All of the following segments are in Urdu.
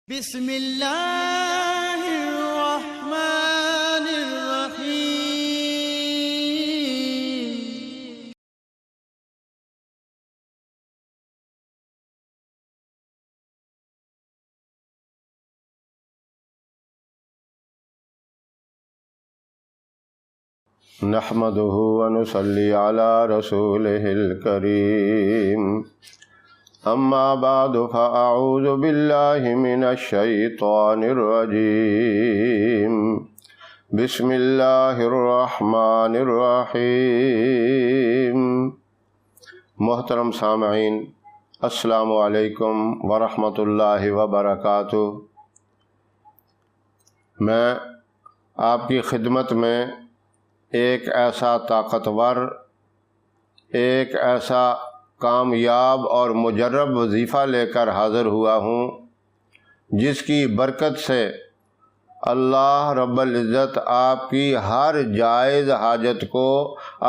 بسم اللہ الرحمن الرحیم۔ نحمده ونصلي على رسوله الكريم، اما بعد فاعوذ باللہ من الشیطان الرجیم، بسم اللہ الرحمن الرحیم۔ محترم سامعین، السلام علیکم ورحمۃ اللہ وبرکاتہ۔ میں آپ کی خدمت میں ایک ایسا طاقتور، ایک ایسا کامیاب اور مجرب وظیفہ لے کر حاضر ہوا ہوں جس کی برکت سے اللہ رب العزت آپ کی ہر جائز حاجت کو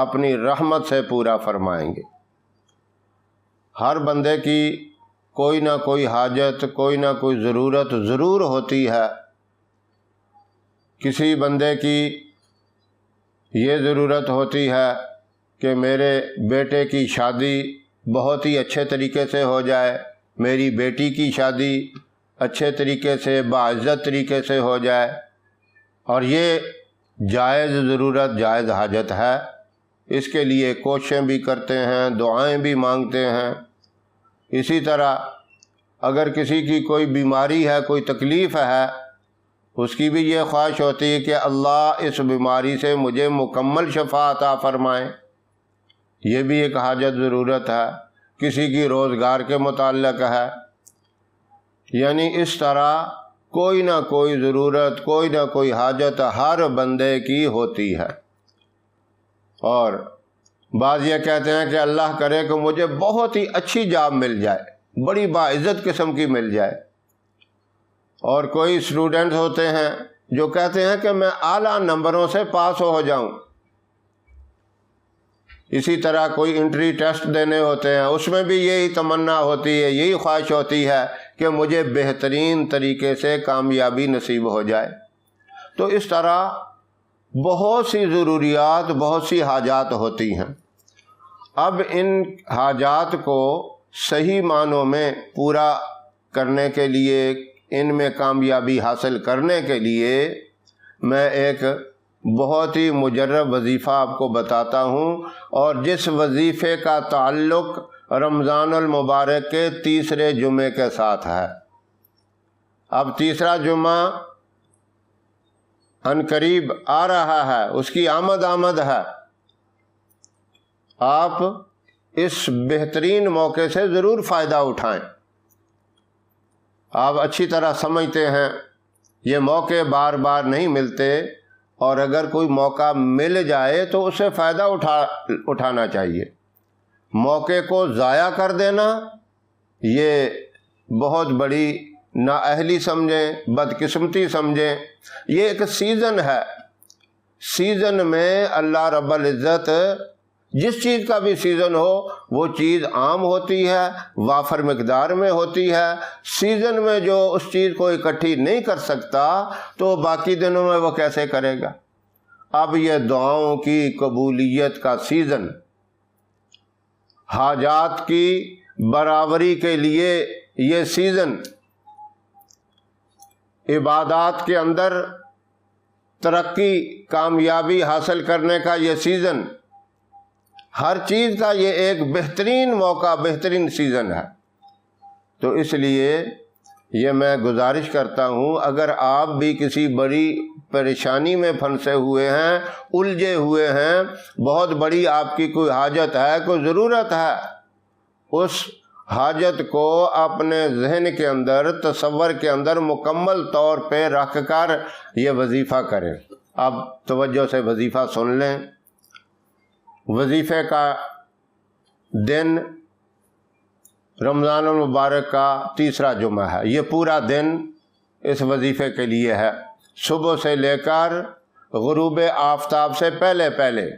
اپنی رحمت سے پورا فرمائیں گے۔ ہر بندے کی کوئی نہ کوئی حاجت، کوئی نہ کوئی ضرورت ضرور ہوتی ہے۔ کسی بندے کی یہ ضرورت ہوتی ہے کہ میرے بیٹے کی شادی بہت ہی اچھے طریقے سے ہو جائے، میری بیٹی کی شادی اچھے طریقے سے باعزت طریقے سے ہو جائے، اور یہ جائز ضرورت، جائز حاجت ہے۔ اس کے لیے کوششیں بھی کرتے ہیں، دعائیں بھی مانگتے ہیں۔ اسی طرح اگر کسی کی کوئی بیماری ہے، کوئی تکلیف ہے، اس کی بھی یہ خواہش ہوتی ہے کہ اللہ اس بیماری سے مجھے مکمل شفا عطا فرمائے۔ یہ بھی ایک حاجت ضرورت ہے۔ کسی کی روزگار کے متعلق ہے۔ یعنی اس طرح کوئی نہ کوئی ضرورت، کوئی نہ کوئی حاجت ہر بندے کی ہوتی ہے۔ اور بعض یہ کہتے ہیں کہ اللہ کرے کہ مجھے بہت ہی اچھی جاب مل جائے، بڑی باعزت قسم کی مل جائے۔ اور کوئی اسٹوڈنٹس ہوتے ہیں جو کہتے ہیں کہ میں اعلیٰ نمبروں سے پاس ہو جاؤں۔ اسی طرح کوئی انٹری ٹیسٹ دینے ہوتے ہیں، اس میں بھی یہی تمنا ہوتی ہے، یہی خواہش ہوتی ہے کہ مجھے بہترین طریقے سے کامیابی نصیب ہو جائے۔ تو اس طرح بہت سی ضروریات، بہت سی حاجات ہوتی ہیں۔ اب ان حاجات کو صحیح معنوں میں پورا کرنے کے لیے، ان میں کامیابی حاصل کرنے کے لیے میں ایک بہت ہی مجرب وظیفہ آپ کو بتاتا ہوں، اور جس وظیفے کا تعلق رمضان المبارک کے تیسرے جمعے کے ساتھ ہے۔ اب تیسرا جمعہ عنقریب آ رہا ہے، اس کی آمد ہے۔ آپ اس بہترین موقع سے ضرور فائدہ اٹھائیں۔ آپ اچھی طرح سمجھتے ہیں یہ موقع بار بار نہیں ملتے، اور اگر کوئی موقع مل جائے تو اسے فائدہ اٹھانا چاہیے۔ موقع کو ضائع کر دینا یہ بہت بڑی نااہلی سمجھیں، بدقسمتی سمجھیں۔ یہ ایک سیزن ہے، سیزن میں اللہ رب العزت جس چیز کا بھی سیزن ہو وہ چیز عام ہوتی ہے، وافر مقدار میں ہوتی ہے۔ سیزن میں جو اس چیز کو اکٹھی نہیں کر سکتا تو باقی دنوں میں وہ کیسے کرے گا؟ اب یہ دعاؤں کی قبولیت کا سیزن، حاجات کی برابری کے لیے یہ سیزن، عبادات کے اندر ترقی، کامیابی حاصل کرنے کا یہ سیزن، ہر چیز کا یہ ایک بہترین موقع، بہترین سیزن ہے۔ تو اس لیے یہ میں گزارش کرتا ہوں، اگر آپ بھی کسی بڑی پریشانی میں پھنسے ہوئے ہیں، الجھے ہوئے ہیں، بہت بڑی آپ کی کوئی حاجت ہے، کوئی ضرورت ہے، اس حاجت کو اپنے ذہن کے اندر، تصور کے اندر مکمل طور پہ رکھ کر یہ وظیفہ کریں۔ اب توجہ سے وظیفہ سن لیں۔ وظیفے کا دن رمضان المبارک کا تیسرا جمعہ ہے۔ یہ پورا دن اس وظیفے کے لیے ہے، صبح سے لے کر غروب آفتاب سے پہلے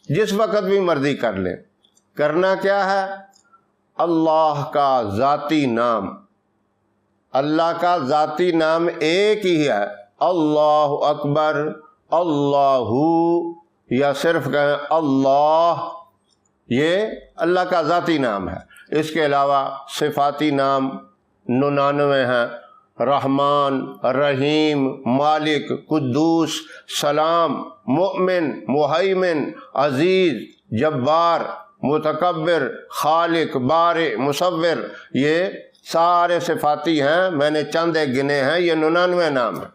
جس وقت بھی مرضی کر لیں۔ کرنا کیا ہے؟ اللہ کا ذاتی نام، اللہ کا ذاتی نام ایک ہی ہے، اللہ اکبر، اللہ، یا صرف کہیں اللہ، یہ اللہ کا ذاتی نام ہے۔ اس کے علاوہ صفاتی نام 99 ہیں، رحمان، رحیم، مالک، قدوس، سلام، مؤمن، مہیمن، عزیز، جبار، متکبر، خالق، بارئ، مصور، یہ سارے صفاتی ہیں، میں نے چند ایک گنے ہیں، یہ 99 نام ہیں۔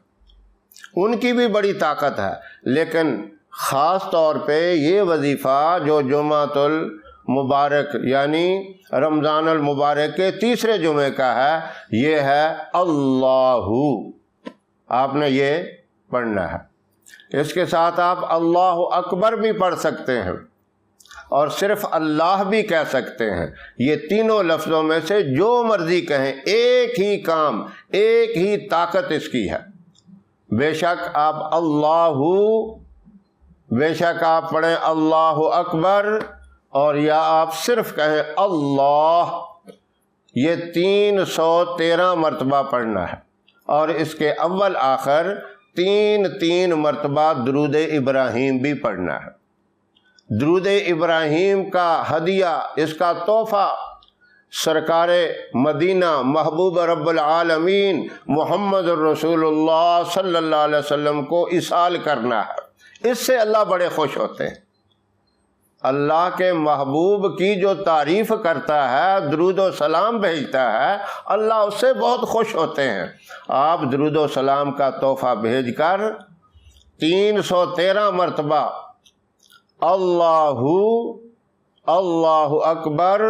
ان کی بھی بڑی طاقت ہے، لیکن خاص طور پہ یہ وظیفہ جو جمعۃ المبارک یعنی رمضان المبارک کے تیسرے جمعے کا ہے، یہ ہے اللہ، آپ نے یہ پڑھنا ہے۔ اس کے ساتھ آپ اللہ اکبر بھی پڑھ سکتے ہیں اور صرف اللہ بھی کہہ سکتے ہیں۔ یہ تینوں لفظوں میں سے جو مرضی کہیں، ایک ہی کام، ایک ہی طاقت اس کی ہے۔ بے شک آپ اللہ، بے شک آپ پڑھیں اللہ اکبر، اور یا آپ صرف کہیں اللہ، یہ 313 مرتبہ پڑھنا ہے، اور اس کے اول آخر 3 مرتبہ درود ابراہیم بھی پڑھنا ہے۔ درود ابراہیم کا ہدیہ، اس کا تحفہ سرکار مدینہ محبوب رب العالمین محمد الرسول اللہ صلی اللہ علیہ وسلم کو ایصال کرنا ہے۔ اس سے اللہ بڑے خوش ہوتے ہیں۔ اللہ کے محبوب کی جو تعریف کرتا ہے، درود و سلام بھیجتا ہے، اللہ اس سے بہت خوش ہوتے ہیں۔ آپ درود و سلام کا تحفہ بھیج کر 313 مرتبہ اللہ، اللہ اکبر،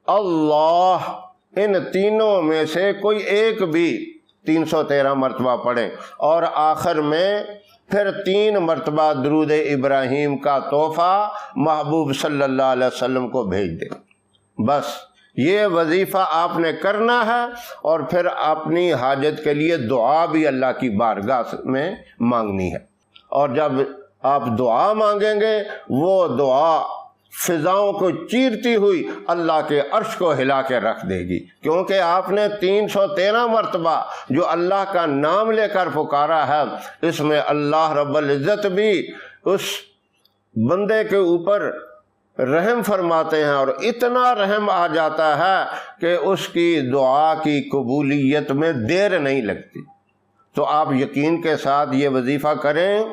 اللہ، ان تینوں میں سے کوئی ایک بھی 313 مرتبہ پڑھیں، اور آخر میں پھر 3 مرتبہ درود ابراہیم کا تحفہ محبوب صلی اللہ علیہ وسلم کو بھیج دیں۔ بس یہ وظیفہ آپ نے کرنا ہے، اور پھر اپنی حاجت کے لیے دعا بھی اللہ کی بارگاہ میں مانگنی ہے۔ اور جب آپ دعا مانگیں گے، وہ دعا فضاؤں کو چیرتی ہوئی اللہ کے عرش کو ہلا کے رکھ دے گی، کیونکہ آپ نے 313 مرتبہ جو اللہ کا نام لے کر پکارا ہے، اس میں اللہ رب العزت بھی اس بندے کے اوپر رحم فرماتے ہیں، اور اتنا رحم آ جاتا ہے کہ اس کی دعا کی قبولیت میں دیر نہیں لگتی۔ تو آپ یقین کے ساتھ یہ وظیفہ کریں،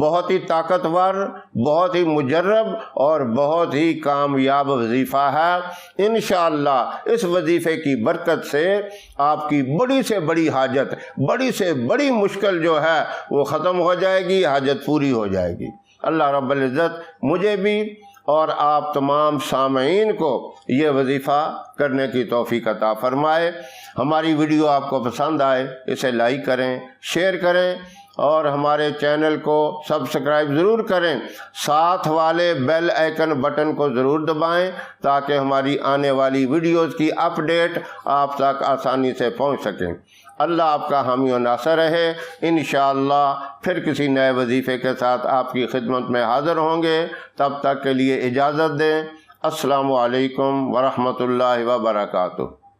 بہت ہی طاقتور، بہت ہی مجرب اور بہت ہی کامیاب وظیفہ ہے۔ انشاءاللہ اس وظیفے کی برکت سے آپ کی بڑی سے بڑی حاجت، بڑی سے بڑی مشکل جو ہے وہ ختم ہو جائے گی، حاجت پوری ہو جائے گی۔ اللہ رب العزت مجھے بھی اور آپ تمام سامعین کو یہ وظیفہ کرنے کی توفیق عطا فرمائے۔ ہماری ویڈیو آپ کو پسند آئے، اسے لائک کریں، شیئر کریں، اور ہمارے چینل کو سبسکرائب ضرور کریں۔ ساتھ والے بیل آئیکن بٹن کو ضرور دبائیں تاکہ ہماری آنے والی ویڈیوز کی اپڈیٹ آپ تک آسانی سے پہنچ سکیں۔ اللہ آپ کا حامی و ناصر رہے۔ انشاءاللہ پھر کسی نئے وظیفے کے ساتھ آپ کی خدمت میں حاضر ہوں گے۔ تب تک کے لیے اجازت دیں۔ السلام علیکم ورحمۃ اللہ وبرکاتہ۔